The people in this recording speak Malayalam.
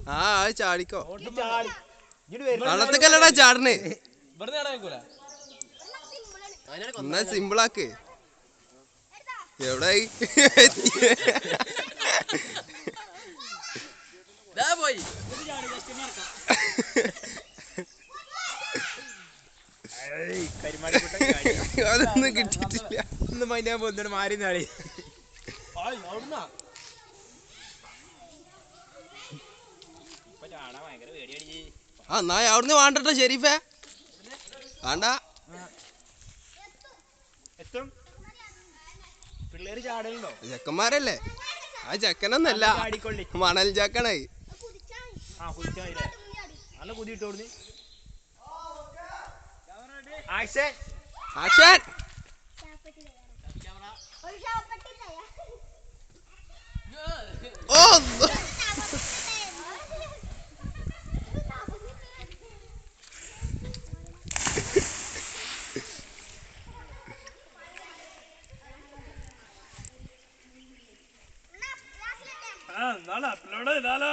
ആ ചാടിക്കോ വെള്ളത്തിക്കല്ലടാ ചാടണേ എന്നാ സിമ്പിളാക്ക് എവിടെ അതൊന്നും കിട്ടിയിട്ടില്ല ഒന്നും മൈനാ പോന്നിട്ട് മാറി നാളി ആ എന്നാ അവിടുന്ന് വേണ്ടട്ടോ ഷെരീഫേ വേണ്ട എത്തും പിള്ളേര് ചാടലുണ്ടോ ചെക്കന്മാരല്ലേ ആ ചെക്കനൊന്നല്ല മണൽ ചക്കനായി നല്ല കുതിയിട്ടോടുന്ന് ആക്ഷൻ ഓ നാളെ അപ്ലോഡ് ചെയ്താലോ